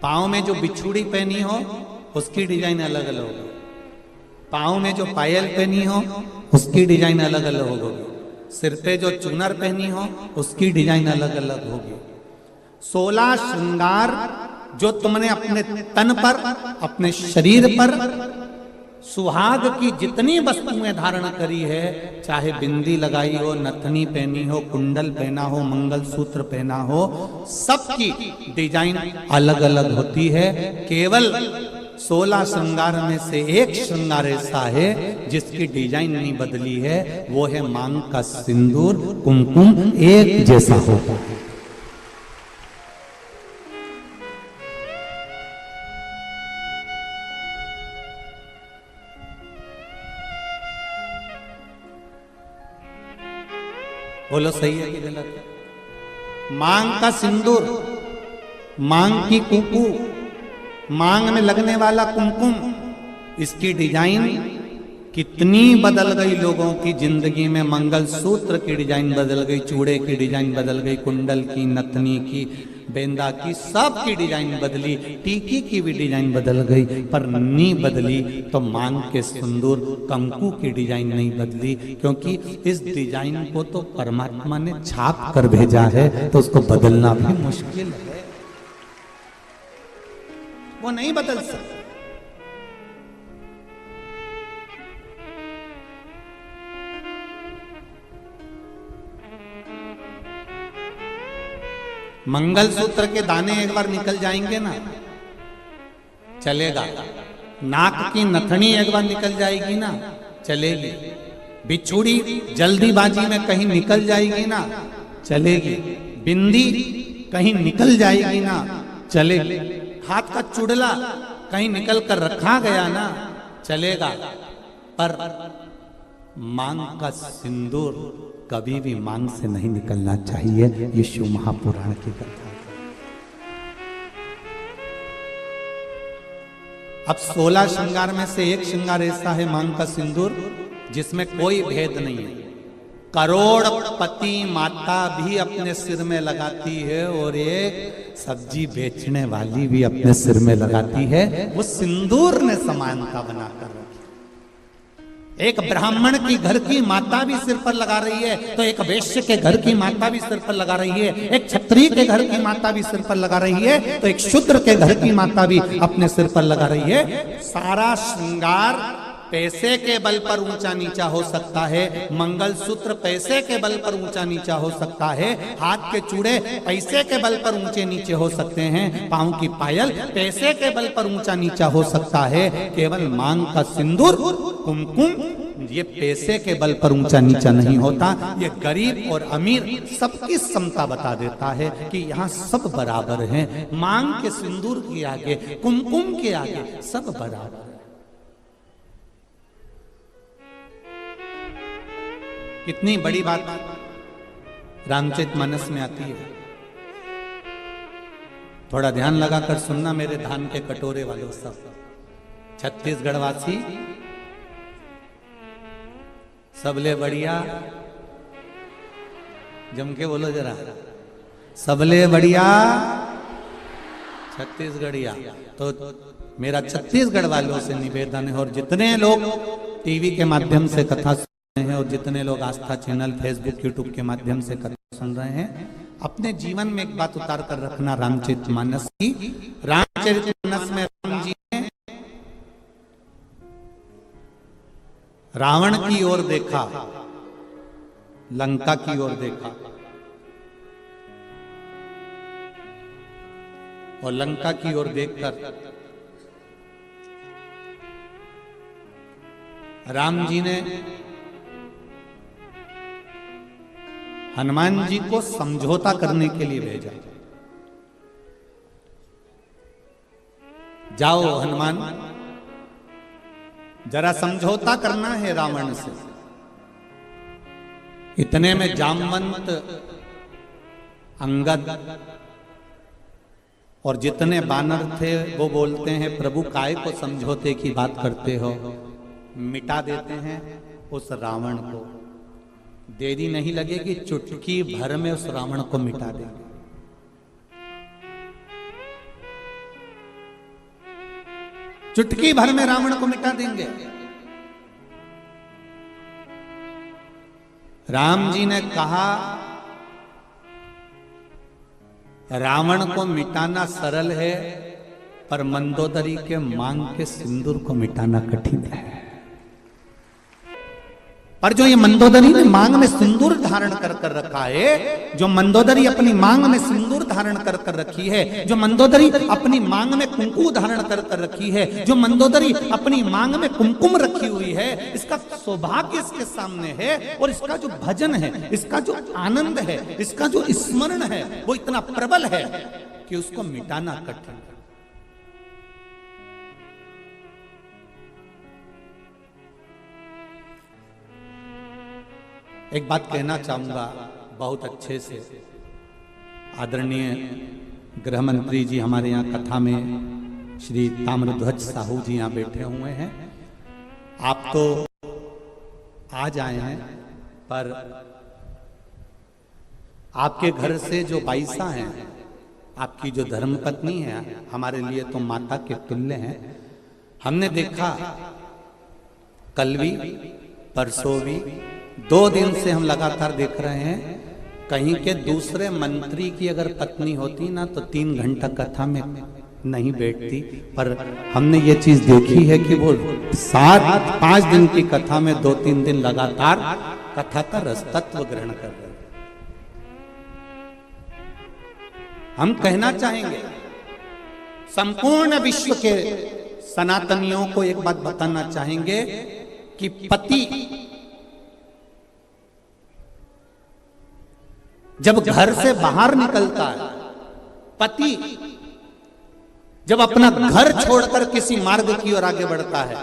पाँव में जो बिछुड़ी पहनी हो उसकी डिजाइन अलग अलग होगी, पाँव में जो पायल पहनी हो उसकी डिजाइन अलग अलग होगी, सिर पे जो चूनर पहनी हो उसकी डिजाइन अलग अलग होगी। 16 श्रृंगार जो तुमने अपने तन पर, अपने शरीर पर, सुहाग की जितनी वस्तुएं धारण करी है, चाहे बिंदी लगाई हो, नथनी पहनी हो, कुंडल पहना हो, मंगलसूत्र पहना हो, सबकी डिजाइन अलग अलग होती है। केवल 16 श्रृंगार में से एक श्रृंगार ऐसा है जिसकी डिजाइन नहीं बदली है, वो है मांग का सिंदूर, कुमकुम एक जैसा हो। बोलो सही है कि गलत है? मांग का सिंदूर, मांग की कुकू, मांग में लगने वाला कुमकुम, इसकी डिजाइन कितनी बदल गई लोगों की जिंदगी में। मंगलसूत्र की डिजाइन बदल गई, चूड़े की डिजाइन बदल गई, कुंडल की, नथनी की, बेंदा की, सब की डिजाइन बदली, टीकी की भी डिजाइन बदल गई, पर नहीं बदली तो मांग के सिंदूर कंकु की डिजाइन नहीं बदली, क्योंकि इस डिजाइन को तो परमात्मा ने छाप कर भेजा है, तो उसको बदलना भी मुश्किल है, वो नहीं बदल सकता। मंगलसूत्र के दाने एक बार निकल जाएंगे ना, चलेगा। नाक की नथनी एक बार निकल जाएगी ना, चलेगी। बिछुड़ी जल्दीबाजी में कहीं निकल जाएगी ना, चलेगी। बिंदी कहीं निकल जाएगी ना, चलेगी। हाथ का चुड़ला कहीं निकल कर रखा गया ना, चलेगा। पर मांग का सिंदूर कभी भी मांग से नहीं निकलना चाहिए। ये शिव महापुराण की कथा। अब 16 श्रृंगार में से एक श्रृंगार ऐसा है मांग का सिंदूर जिसमें कोई भेद नहीं है। करोड़पति माता भी अपने सिर में लगाती है और एक सब्जी बेचने वाली भी अपने सिर में लगाती है। वो सिंदूर ने समानता बनाकर रखी। एक ब्राह्मण की घर की माता भी सिर पर लगा रही है, तो एक वैश्य के घर की माता भी सिर पर लगा रही है। एक क्षत्रिय के घर की माता भी सिर पर लगा रही है, तो एक शूद्र के घर की माता भी अपने सिर पर लगा रही है। सारा श्रृंगार पैसे के बल पर ऊंचा नीचा हो सकता है, मंगलसूत्र पैसे के बल पर ऊंचा नीचा हो सकता है, हाथ के चूड़े पैसे के बल पर ऊंचे नीचे हो सकते हैं, पांव की पायल पैसे के बल पर ऊंचा नीचा हो सकता है। केवल मांग का सिंदूर, कुमकुम, ये पैसे के बल पर ऊंचा नीचा नहीं होता। ये गरीब और अमीर सबकी समता बता देता है कि यहाँ सब बराबर हैं। मांग के सिंदूर के आगे, कुमकुम के आगे सब बराबर। कितनी बड़ी बात रामचरितमानस में आती है। थोड़ा ध्यान लगाकर सुनना मेरे धान के कटोरे वालों सब। छत्तीसगढ़ वासी सबले बढ़िया, जम के बोलो जरा, सबले बढ़िया छत्तीसगढ़िया। तो मेरा छत्तीसगढ़ वालों से निवेदन है, और जितने लोग टीवी के माध्यम से कथा हैं और जितने लोग आस्था चैनल, फेसबुक, यूट्यूब के माध्यम से कथा सुन रहे हैं, अपने जीवन में एक बात उतार कर रखना रामचरितमानस की। रामचरितमानस में राम जी ने रावण की ओर देखा, लंका की ओर देखा, और लंका की ओर देखकर राम जी ने हनुमान जी को समझौता करने के लिए भेजा। जाओ हनुमान, जरा समझौता करना है रावण से। इतने में जामवंत, अंगद और जितने बानर थे वो बोलते हैं, प्रभु काय को समझौते की बात करते हो, मिटा देते हैं उस रावण को। देरी नहीं लगेगी, चुटकी भर में उस रावण को मिटा देंगे। चुटकी भर में रावण को मिटा देंगे। राम जी ने कहा रावण को मिटाना सरल है, पर मंदोदरी के मांग के सिंदूर को मिटाना कठिन है। पर जो ये मंदोदरी ने मांग में सिंदूर धारण कर कर रखा है, जो मंदोदरी अपनी मांग में सिंदूर धारण कर कर रखी है, जो मंदोदरी अपनी मांग में कुंकुम धारण कर कर रखी है, जो मंदोदरी अपनी मांग में कुमकुम रखी हुई है, इसका सौभाग्य इसके सामने है। और इसका जो भजन है, इसका जो आनंद है, इसका जो स्मरण है, वो इतना प्रबल है कि उसको मिटाना कठिन है। एक बात कहना चाहूंगा बहुत अच्छे से। आदरणीय गृह मंत्री जी हमारे यहाँ कथा में श्री ताम्रध्वज साहू जी यहाँ बैठे हुए हैं। आप तो आज आए हैं, पर आपके घर से जो बाईसा हैं, आपकी जो धर्मपत्नी है, हमारे लिए तो माता के तुल्य हैं। हमने देखा कल भी परसों भी 2 दिन से हम लगातार देख रहे हैं, कहीं के दूसरे मंत्री की अगर पत्नी होती ना तो 3 घंटा कथा में नहीं बैठती, पर हमने ये चीज देखी है कि वो 5 दिन की कथा में 2-3 दिन लगातार कथा का रस तत्व ग्रहण कर रहे हैं। हम कहना चाहेंगे संपूर्ण विश्व के सनातनियों को एक बात बताना चाहेंगे कि पति जब घर से बाहर निकलता है, पति जब अपना घर छोड़कर किसी मार्ग की ओर आगे बढ़ता है,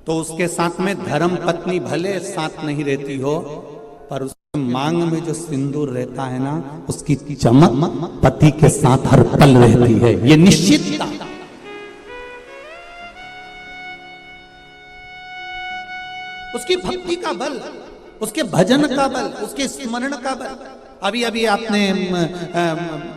तो उसके साथ में धर्म पत्नी भले साथ नहीं रहती हो, पर उसके मांग में जो सिंदूर रहता है ना, उसकी चमक पति के साथ हर पल रहती है। ये निश्चितता। उसकी भक्ति का बल, उसके भजन का बल, उसके स्मरण का बल। अभी अभी आपने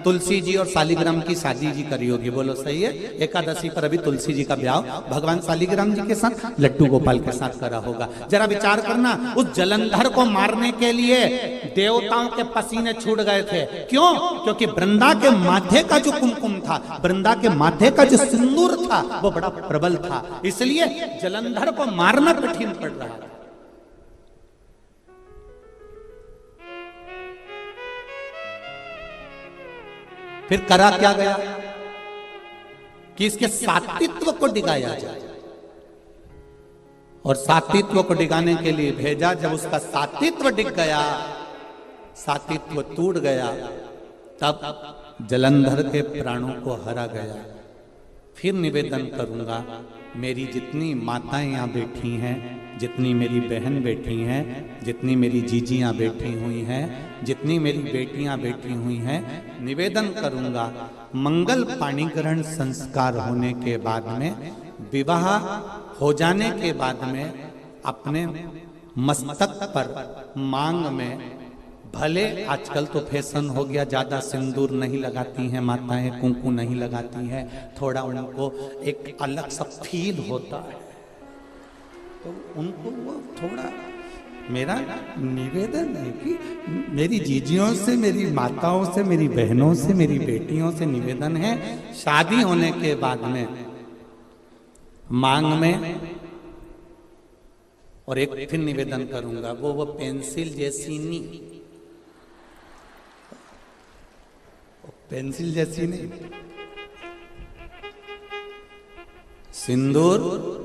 तुलसी जी और शालिग्राम की शादी जी करी होगी, बोलो सही है? एकादशी पर अभी तुलसी जी का ब्याह भगवान शालिग्राम जी के साथ लड्डू गोपाल के साथ करा होगा। जरा विचार करना, उस जलंधर को मारने के लिए देवताओं के पसीने छूट गए थे। क्यों? क्योंकि वृंदा के माथे का जो कुमकुम था, वृंदा के माथे का जो सिंदूर था, वो बड़ा प्रबल था, इसलिए जलंधर को मारना कठिन पड़ रहा था। फिर करा क्या गया कि इसके सात्वित्व को डिगाया जाए, और सात्वित्व को डिगाने के लिए भेजा। जब उसका सात्वित्व डिग गया, सात्वित्व टूट गया, तब जलंधर के प्राणों को हरा गया। फिर निवेदन करूंगा, मेरी जितनी माताएं यहाँ बैठी हैं, जितनी मेरी बहन बैठी हैं, जितनी मेरी जीजियाँ बैठी हुई हैं, जितनी मेरी बेटियाँ बैठी हुई हैं, निवेदन करूंगा, मंगल पाणिग्रहण संस्कार होने के बाद में, विवाह हो जाने के बाद में, अपने मस्तक पर मांग में, भले आजकल तो फैशन हो गया, ज्यादा सिंदूर नहीं लगाती हैं माताएं, कुंकू नहीं लगाती हैं, थोड़ा उनको एक अलग सा फील होता है, तो उनको वो थोड़ा, मेरा निवेदन है कि मेरी जीजियों से, मेरी माताओं से, मेरी बहनों से, मेरी बेटियों से निवेदन है, शादी होने के बाद में मांग में, और एक फिर निवेदन करूंगा, वो पेंसिल जैसी नहीं, पेंसिल जैसी नहीं, सिंदूर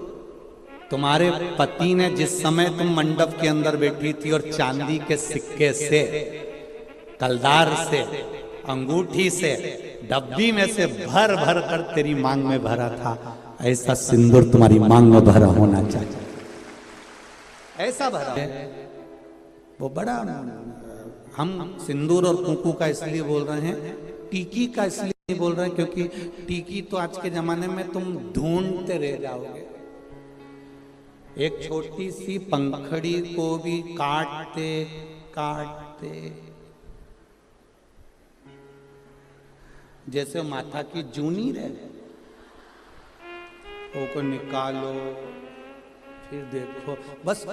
तुम्हारे पति ने जिस समय तुम मंडप के अंदर बैठी थी और चांदी के सिक्के से, कलदार से, अंगूठी से, डब्बी में से भर भर कर तेरी मांग में भरा था, ऐसा सिंदूर तुम्हारी मांग में भरा होना चाहिए। ऐसा भरा है वो बड़ा। हम सिंदूर और कुंकू का इसलिए बोल रहे हैं, टीकी का इसलिए बोल रहे हैं क्योंकि टीकी तो आज के जमाने में तुम ढूंढते रह जाओगे। एक छोटी सी पंखड़ी को भी काटते काटते, जैसे माथा की जूनी रह, वो को निकालो, फिर देखो, बस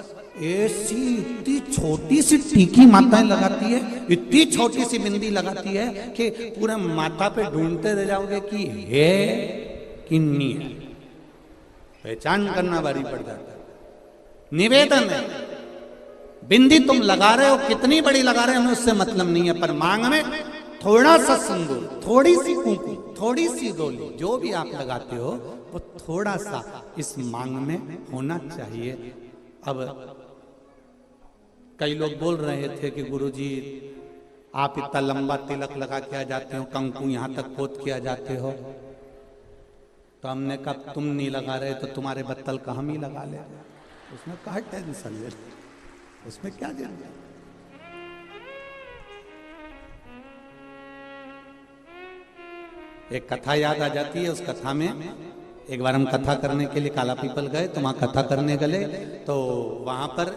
ऐसी इतनी छोटी सी टीकी माताएं लगाती है, इतनी छोटी सी बिंदी लगाती है कि पूरा माथा पे ढूंढते रह जाओगे कि है कि नहीं है, पहचान करना भारी पड़ जाता है। निवेदन है, बिंदी तुम लगा रहे हो, कितनी बड़ी लगा रहे हो हमें उससे मतलब नहीं है, पर मांग में थोड़ा सा सिंदूर, थोड़ी सी कुंकू, थोड़ी सी डोली, जो भी आप लगाते हो वो थोड़ा सा इस मांग में होना चाहिए। अब कई लोग बोल रहे थे कि गुरुजी आप इतना लंबा तिलक लगा के आ जाते हो, कंकु यहाँ तक पोत के आ जाते हो, तो हमने कहा तुम नहीं लगा रहे तो तुम्हारे बत्तल का हम ही लगा ले। उसमें कहा टेंशन ले, उसमें क्या देना। एक कथा याद आ जाती है, उस कथा में एक बार हम कथा करने के लिए काला पीपल गए, तो वहां कथा करने गए, तो वहां पर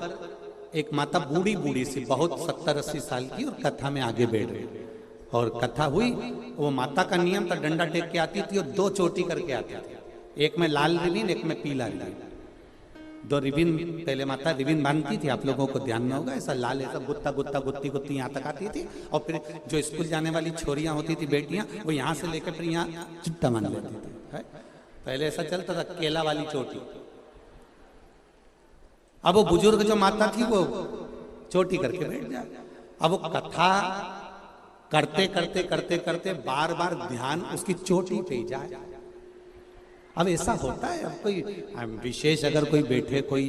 एक माता बूढ़ी बूढ़ी सी, बहुत 70-80 साल की, और कथा में आगे बैठ गई, और कथा हुई। वो माता का नियम था, डंडा टेक के आती थी और 2 चोटी करके आती थी, एक में लाल रिबिन, एक में पीला रिबिन, 2 रिबिन पहले माता रिबिन बांधती थी, आप लोगों को ध्यान में होगा, ऐसा लाल ऐसा गुत्ता गुत्ता गुत्ती गुत्ती यहाँ तक आती थी, और फिर जो स्कूल जाने वाली छोरियां होती थी, बेटियां, वो यहाँ से लेकर फिर यहाँ चिट्टा मान लेती थी। पहले ऐसा चलता था, केला वाली चोटी। अब वो बुजुर्ग जो माता थी वो चोटी करके बैठ जाए। अब वो कथा करते करते करते करते बार बार ध्यान उसकी चोटी पे ही जाए। अब ऐसा होता है, अब कोई विशेष अगर कोई बैठे कोई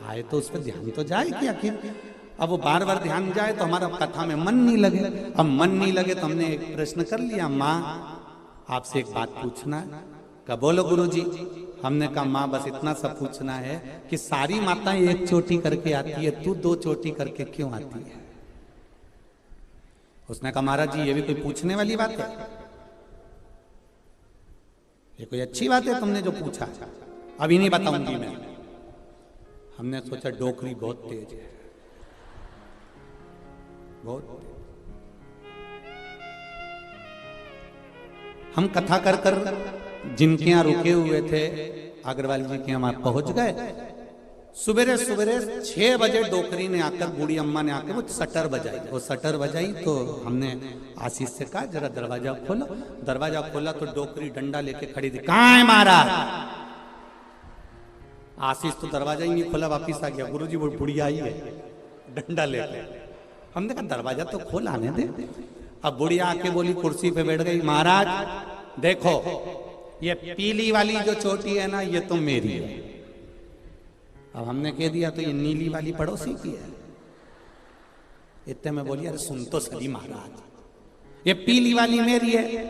आए तो उस पर ध्यान तो जाए कि आखिर। अब वो बार बार ध्यान जाए तो हमारा कथा में मन नहीं लगे। अब मन नहीं लगे तो हमने एक प्रश्न कर लिया, माँ आपसे एक बात पूछना है। कहा बोलो गुरुजी। हमने कहा माँ बस इतना सा पूछना है कि सारी माताएं एक चोटी करके आती है, तू 2 चोटी करके क्यों आती है? उसने कहा महाराज जी ये भी कोई पूछने वाली बात है? ये कोई अच्छी बात है तुमने जो पूछा? अभी नहीं बताऊंगी मैं। हमने सोचा डोकरी बहुत तेज है, बहुत तेज। हम कथा कर कर जिनके यहाँ रुके हुए थे अग्रवाल जी के यहाँ पहुंच गए। सुबेरे सुबेरे 6 बजे डोकरी ने आकर, बूढ़ी अम्मा ने आकर वो शटर बजाई। वो शटर बजाई तो हमने आशीष से कहा जरा दरवाजा खोलो। दरवाजा खोला तो डोकरी डंडा लेके खड़ी थी। कहाँ है महाराज? आशीष तो दरवाजा ही नहीं खोला, वापिस आ गया। गुरुजी वो बुढ़िया आई है डंडा लेके। हमने कहा दरवाजा तो खोल, आने दे। अब बुढ़िया आके बोली, कुर्सी पे बैठ गई, महाराज देखो ये पीली वाली जो चोटी है ना ये तो मेरी है। अब हमने कह दिया तो ये नीली वाली पड़ोसी की है। इतने में बोली अरे सुन तो सही महाराज, ये पीली वाली मेरी है।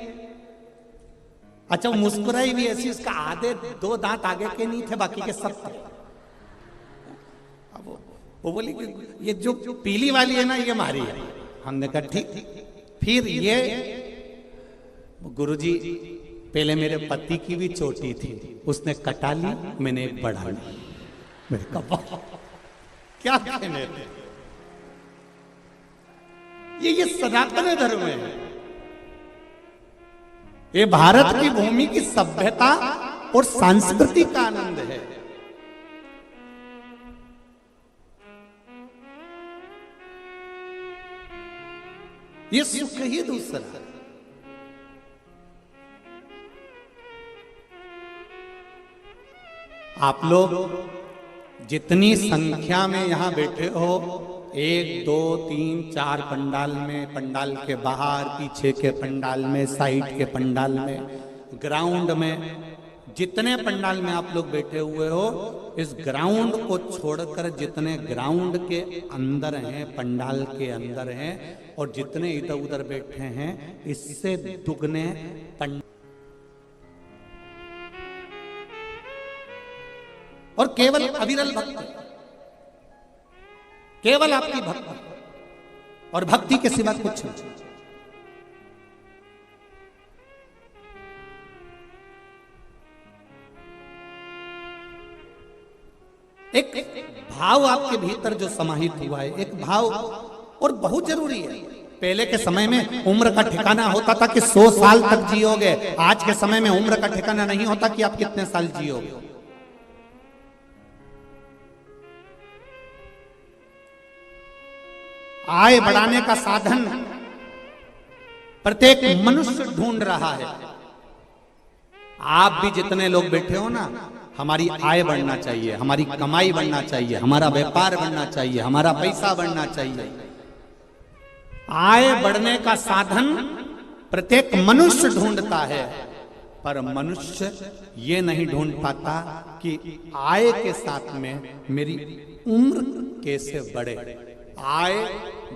अच्छा वो मुस्कुराई भी ऐसी, उसका आधे 2 दांत आगे के नहीं थे, बाकी के सब थे। अब वो बोली ये जो पीली वाली है ना ये हमारी है। हमने कहा ठीक। फिर ये गुरुजी पहले मेरे पति की भी चोटी थी, उसने कटा ली, मैंने एक बढ़ा ली। मेरे कपा क्या कहने थे? ये सनातन धर्म है। ये भारत की भूमि की सभ्यता और संस्कृति का आनंद है। ये सुख ही दूसरा। आप लोग जितनी संख्या में यहां बैठे हो, 1 2 3 4 पंडाल में, पंडाल के बाहर, पीछे के पंडाल में, साइड के पंडाल में, ग्राउंड में, जितने पंडाल में आप लोग बैठे हुए हो, इस ग्राउंड को छोड़कर जितने ग्राउंड के अंदर हैं, पंडाल के अंदर हैं, और जितने इधर उधर बैठे हैं, इससे दुगने पंडाल और केवल अविरल भक्ति, केवल आपकी भक्ति और भक्ति के सिवा कुछ नहीं। एक भाव आपके भीतर जो समाहित हुआ है, एक भाव, और बहुत जरूरी है। पहले के समय में उम्र का ठिकाना होता था कि 100 साल तक जियोगे। आज के समय में उम्र का ठिकाना नहीं होता कि आप कितने साल जियोगे। आय बढ़ाने का साधन प्रत्येक मनुष्य ढूंढ रहा है। आप भी जितने लोग बैठे हो ना, हमारी आय बढ़ना चाहिए, हमारी कमाई बढ़ना चाहिए, हमारा व्यापार बढ़ना चाहिए, हमारा पैसा बढ़ना चाहिए। आय बढ़ने का साधन प्रत्येक मनुष्य ढूंढता है, पर मनुष्य ये नहीं ढूंढ पाता कि आय के साथ में मेरी उम्र कैसे बढ़े। आय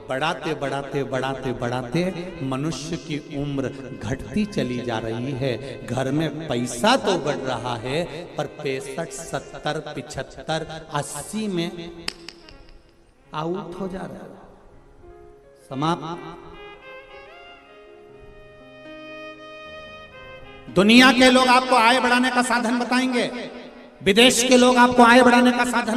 बढ़ाते बढ़ाते बढ़ाते बढ़ाते मनुष्य की उम्र घटती चली जा रही है। घर में पैसा तो बढ़ रहा है, पर 65, 70, 75, 80 में आउट हो जा रहा है, समाप्त। दुनिया के लोग आपको आय बढ़ाने का साधन बताएंगे, विदेश के लोग आपको आय बढ़ाने का साधन